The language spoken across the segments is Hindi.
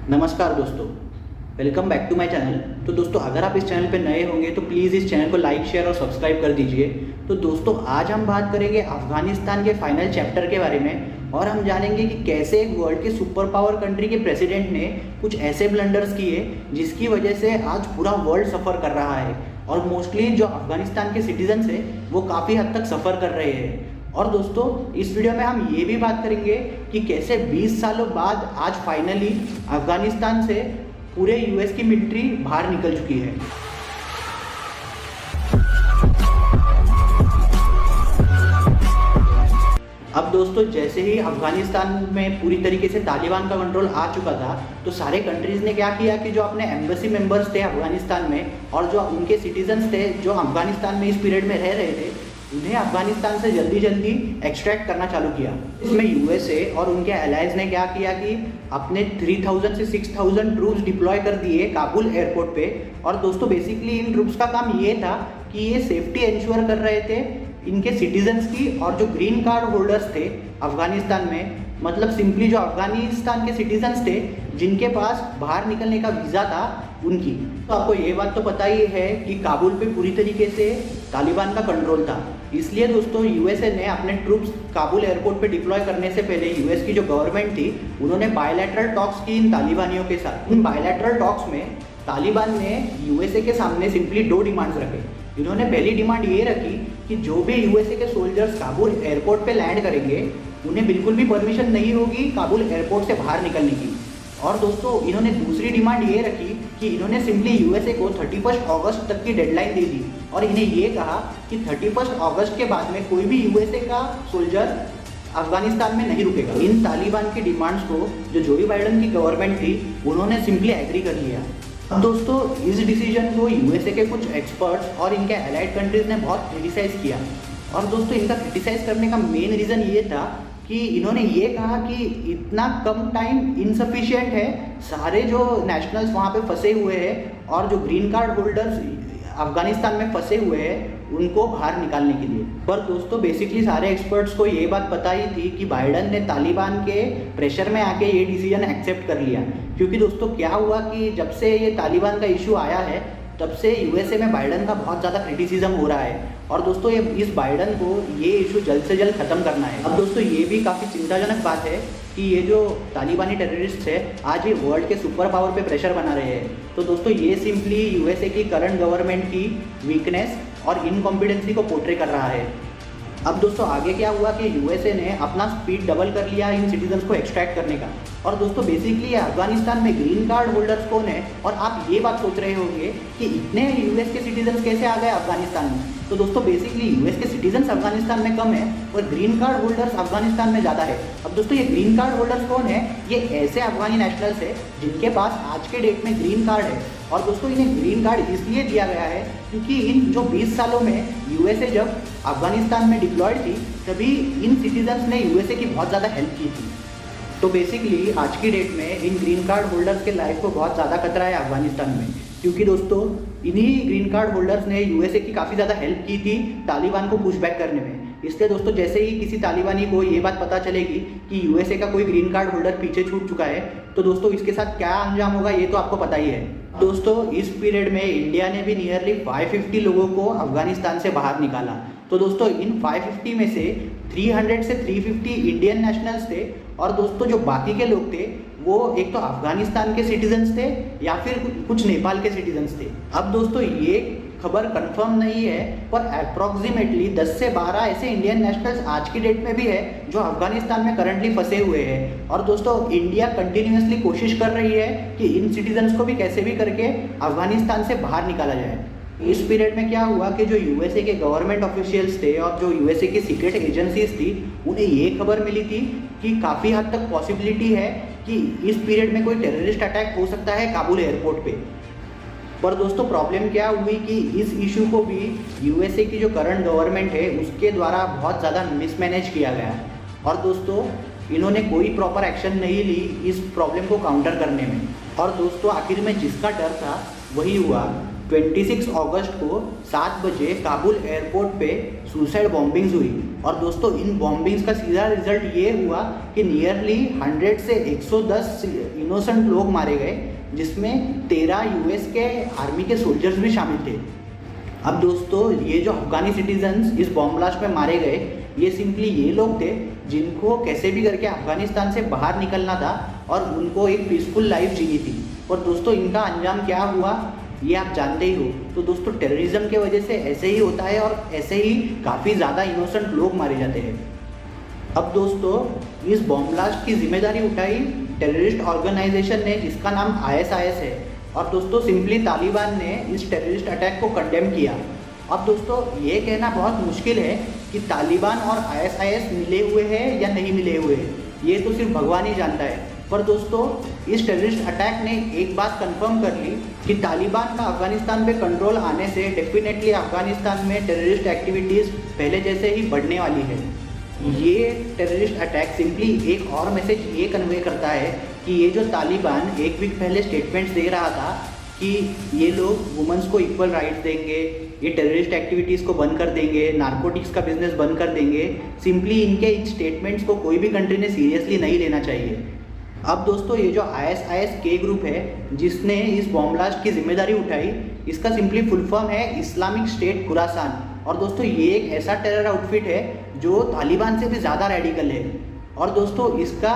नमस्कार दोस्तों, welcome back to my channel. तो दोस्तों, अगर आप इस चैनल पर नए होंगे तो प्लीज़ इस चैनल को लाइक, शेयर और सब्सक्राइब कर दीजिए। तो दोस्तों, आज हम बात करेंगे अफगानिस्तान के फाइनल चैप्टर के बारे में और हम जानेंगे कि कैसे एक वर्ल्ड के सुपर पावर कंट्री के प्रेसिडेंट ने कुछ ऐसे ब्लंडर्स किए जिसकी वजह से आज पूरा वर्ल्ड सफ़र कर रहा है और मोस्टली जो अफगानिस्तान के सिटीजन्स हैं वो काफ़ी हद तक सफ़र कर रहे हैं। और दोस्तों, इस वीडियो में हम ये भी बात करेंगे कि कैसे 20 सालों बाद आज फाइनली अफगानिस्तान से पूरे यूएस की मिलिट्री बाहर निकल चुकी है। अब दोस्तों, जैसे ही अफगानिस्तान में पूरी तरीके से तालिबान का कंट्रोल आ चुका था तो सारे कंट्रीज़ ने क्या किया कि जो अपने एम्बेसी मेंबर्स थे अफगानिस्तान में और जो उनके सिटीजन्स थे जो अफगानिस्तान में इस पीरियड में रह रहे थे, उन्हें अफगानिस्तान से जल्दी जल्दी एक्सट्रैक्ट करना चालू किया। इसमें यूएसए और उनके अलाइज ने क्या किया कि अपने 3000 से 6000 ट्रूप्स डिप्लॉय कर दिए काबुल एयरपोर्ट पे। और दोस्तों, बेसिकली इन ट्रूप्स का काम ये था कि ये सेफ्टी इंश्योर कर रहे थे इनके सिटीजन्स की और जो ग्रीन कार्ड होल्डर्स थे अफगानिस्तान में, मतलब सिंपली जो अफगानिस्तान के सिटीजन्स थे जिनके पास बाहर निकलने का वीज़ा था उनकी। तो आपको ये बात तो पता ही है कि काबुल पे पूरी तरीके से तालिबान का कंट्रोल था। इसलिए दोस्तों, यूएसए ने अपने ट्रूप्स काबुल एयरपोर्ट पे डिप्लॉय करने से पहले यूएस की जो गवर्नमेंट थी उन्होंने बायलैटरल टॉक्स की इन तालिबानियों के साथ। इन बायलैटरल टॉक्स में तालिबान ने यूएसए के सामने सिंपली 2 डिमांड्स रखे। इन्होंने पहली डिमांड ये रखी कि जो भी यूएसए के सोल्जर्स काबुल एयरपोर्ट पे लैंड करेंगे उन्हें बिल्कुल भी परमिशन नहीं होगी काबुल एयरपोर्ट से बाहर निकलने की। और दोस्तों, इन्होंने दूसरी डिमांड ये रखी कि इन्होंने सिंपली यूएसए को 31 अगस्त तक की डेडलाइन दे दी और इन्हें ये कहा कि 31 अगस्त के बाद में कोई भी यूएसए का सोल्जर अफगानिस्तान में नहीं रुकेगा। इन तालिबान की डिमांड्स को जो बाइडेन की गवर्नमेंट थी उन्होंने सिंपली एग्री कर लिया। अब दोस्तों, इस डिसीजन को यूएसए के कुछ एक्सपर्ट्स और इनके अलाइड कंट्रीज़ ने बहुत क्रिटिसाइज़ किया। और दोस्तों, इनका क्रिटिसाइज़ करने का मेन रीज़न ये था कि इन्होंने ये कहा कि इतना कम टाइम इनसफिशिएंट है, सारे जो नेशनल्स वहाँ पे फंसे हुए हैं और जो ग्रीन कार्ड होल्डर्स अफगानिस्तान में फंसे हुए हैं उनको बाहर निकालने के लिए। पर दोस्तों, बेसिकली सारे एक्सपर्ट्स को ये बात पता ही थी कि बाइडेन ने तालिबान के प्रेशर में आके ये डिसीजन एक्सेप्ट कर लिया। क्योंकि दोस्तों, क्या हुआ कि जब से ये तालिबान का इशू आया है तब से यूएसए में बाइडेन का बहुत ज़्यादा क्रिटिसिज्म हो रहा है। और दोस्तों, ये इस बाइडेन को ये इशू जल्द से जल्द ख़त्म करना है। अब दोस्तों, ये भी काफ़ी चिंताजनक बात है कि ये जो तालिबानी टेररिस्ट है आज ये वर्ल्ड के सुपर पावर पे प्रेशर बना रहे हैं। तो दोस्तों, ये सिंपली यूएसए की करंट गवर्नमेंट की वीकनेस और इनकॉम्पिटेंसी को पोर्ट्रे कर रहा है। अब दोस्तों, आगे क्या हुआ कि यूएसए ने अपना स्पीड डबल कर लिया इन सिटीजन्स को एक्सट्रैक्ट करने का। और दोस्तों, बेसिकली अफगानिस्तान में ग्रीन कार्ड होल्डर्स कौन है? और आप ये बात सोच रहे होंगे कि इतने यूएस के सिटीजन्स कैसे आ गए अफगानिस्तान में। तो दोस्तों, बेसिकली यूएस के सिटीजन्स अफगानिस्तान में कम है और ग्रीन कार्ड होल्डर्स अफगानिस्तान में ज़्यादा है। अब दोस्तों, ये ग्रीन कार्ड होल्डर्स कौन है? ये ऐसे अफगानी नेशनल्स है जिनके पास आज के डेट में ग्रीन कार्ड है। और दोस्तों, इन्हें ग्रीन कार्ड इसलिए दिया गया है क्योंकि इन जो 20 सालों में यूएसए जब अफगानिस्तान में डिप्लॉयड थी तभी इन सिटीजन्स ने यूएसए की बहुत ज़्यादा हेल्प की थी। तो बेसिकली आज की डेट में इन ग्रीन कार्ड होल्डर्स के लाइफ को बहुत ज़्यादा खतरा है अफगानिस्तान में, क्योंकि दोस्तों इन्हीं ग्रीन कार्ड होल्डर्स ने यूएसए की काफ़ी ज़्यादा हेल्प की थी तालिबान को पुश बैक करने में। इसलिए दोस्तों, जैसे ही किसी तालिबानी को ये बात पता चलेगी कि यूएसए का कोई ग्रीन कार्ड होल्डर पीछे छूट चुका है तो दोस्तों इसके साथ क्या अंजाम होगा ये तो आपको पता ही है। दोस्तों, इस पीरियड में इंडिया ने भी नियरली 550 लोगों को अफगानिस्तान से बाहर निकाला। तो दोस्तों, इन 550 में से 300 से 350 इंडियन नेशनल्स थे और दोस्तों जो बाकी के लोग थे वो एक तो अफगानिस्तान के सिटीजन्स थे या फिर कुछ नेपाल के सिटीजन्स थे। अब दोस्तों, ये खबर कंफर्म नहीं है पर अप्रॉक्सीमेटली 10 से 12 ऐसे इंडियन नेशनल्स आज की डेट में भी है जो अफगानिस्तान में करंटली फंसे हुए हैं। और दोस्तों, इंडिया कंटिन्यूसली कोशिश कर रही है कि इन सिटीजन्स को भी कैसे भी करके अफगानिस्तान से बाहर निकाला जाए। इस पीरियड में क्या हुआ कि जो यूएसए के गवर्नमेंट ऑफिशियल्स थे और जो यूएसए की सीक्रेट एजेंसीज थी उन्हें ये खबर मिली थी कि काफ़ी हद तक पॉसिबिलिटी है कि इस पीरियड में कोई टेररिस्ट अटैक हो सकता है काबुल एयरपोर्ट पे। पर दोस्तों, प्रॉब्लम क्या हुई कि इस इशू को भी यूएसए की जो करंट गवर्नमेंट है उसके द्वारा बहुत ज़्यादा मिसमैनेज किया गया। और दोस्तों, इन्होंने कोई प्रॉपर एक्शन नहीं ली इस प्रॉब्लम को काउंटर करने में। और दोस्तों, आखिर में जिसका डर था वही हुआ 26 अगस्त को 7 बजे काबुल एयरपोर्ट पे सुसाइड बॉम्बिंग्स हुई। और दोस्तों इन बॉम्बिंग्स का सीधा रिजल्ट ये हुआ कि नियरली 100 से 110 इनोसेंट लोग मारे गए, जिसमें 13 यूएस के आर्मी के सोल्जर्स भी शामिल थे। अब दोस्तों ये जो अफगानी सिटीजन्स इस बॉम्ब ब्लास्ट में मारे गए, ये सिंपली ये लोग थे जिनको कैसे भी करके अफगानिस्तान से बाहर निकलना था और उनको एक पीसफुल लाइफ जीनी थी। और दोस्तों इनका अंजाम क्या हुआ ये आप जानते ही हो। तो दोस्तों टेररिज्म के वजह से ऐसे ही होता है और ऐसे ही काफ़ी ज़्यादा इनोसेंट लोग मारे जाते हैं। अब दोस्तों इस बॉम्ब ब्लास्ट की जिम्मेदारी उठाई टेररिस्ट ऑर्गेनाइजेशन ने जिसका नाम ISIS है। और दोस्तों सिंपली तालिबान ने इस टेररिस्ट अटैक को कंडेम किया। अब दोस्तों ये कहना बहुत मुश्किल है कि तालिबान और ISIS मिले हुए हैं या नहीं मिले हुए हैं, ये तो सिर्फ भगवान ही जानता है। पर दोस्तों इस टेररिस्ट अटैक ने एक बात कंफर्म कर ली कि तालिबान का अफगानिस्तान पे कंट्रोल आने से डेफिनेटली अफगानिस्तान में टेररिस्ट एक्टिविटीज़ पहले जैसे ही बढ़ने वाली है। ये टेररिस्ट अटैक सिंपली एक और मैसेज ये कन्वे करता है कि ये जो तालिबान एक वीक पहले स्टेटमेंट्स दे रहा था कि ये लोग वुमेंस को इक्वल राइट्स देंगे, ये टेररिस्ट एक्टिविटीज़ को बंद कर देंगे, नारकोटिक्स का बिजनेस बंद कर देंगे, सिंपली इनके इन स्टेटमेंट्स को कोई भी कंट्री ने सीरियसली नहीं लेना चाहिए। अब दोस्तों ये जो ISIS के ग्रुप है जिसने इस बॉम्ब ब्लास्ट की जिम्मेदारी उठाई, इसका सिंपली फुल फॉर्म है इस्लामिक स्टेट खुरासान। और दोस्तों ये एक ऐसा टेरर आउटफिट है जो तालिबान से भी ज़्यादा रेडिकल है। और दोस्तों इसका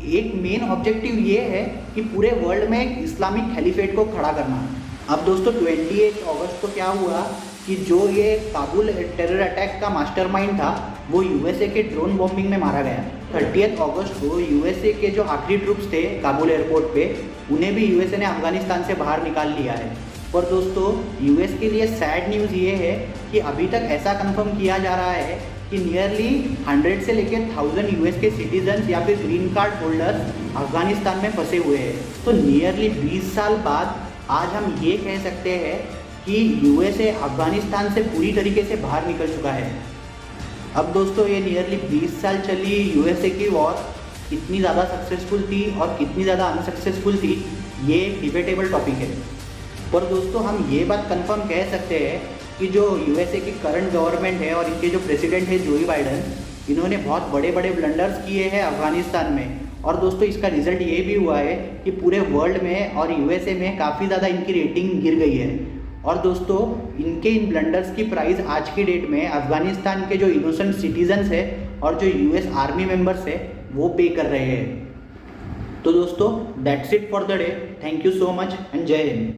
एक मेन ऑब्जेक्टिव ये है कि पूरे वर्ल्ड में एक इस्लामिक खलीफेट को खड़ा करना। अब दोस्तों 28 अगस्त को क्या हुआ कि जो ये काबुल टेरर अटैक का मास्टरमाइंड था वो USA के ड्रोन बॉम्बिंग में मारा गया। 30 अगस्त को USA के जो आखिरी ट्रूप्स थे काबुल एयरपोर्ट पे, उन्हें भी USA ने अफगानिस्तान से बाहर निकाल लिया है। पर दोस्तों US के लिए सैड न्यूज़ ये है कि अभी तक ऐसा कंफर्म किया जा रहा है कि नियरली 100 से लेकर 1000 US के सिटीजन्स या फिर ग्रीन कार्ड होल्डर्स अफगानिस्तान में फंसे हुए हैं। तो नियरली 20 साल बाद आज हम ये कह सकते हैं कि USA अफगानिस्तान से पूरी तरीके से बाहर निकल चुका है। अब दोस्तों ये नियरली 20 साल चली USA की वॉर कितनी ज़्यादा सक्सेसफुल थी और कितनी ज़्यादा अनसक्सेसफुल थी, ये एक डिबेटेबल टॉपिक है। पर दोस्तों हम ये बात कंफर्म कह सकते हैं कि जो USA की करंट गवर्नमेंट है और इनके जो प्रेसिडेंट है जोई बाइडन, इन्होंने बहुत बड़े बड़े ब्लंडर्स किए हैं अफगानिस्तान में। और दोस्तों इसका रिजल्ट ये भी हुआ है कि पूरे वर्ल्ड में और USA में काफ़ी ज़्यादा इनकी रेटिंग गिर गई है। और दोस्तों इनके इन ब्लंडर्स की प्राइस आज की डेट में अफगानिस्तान के जो इनोसेंट सिटीजन्स है और जो US आर्मी मेंबर्स है वो पे कर रहे हैं। तो दोस्तों that's it for the day. Thank you so much and जय हिंद।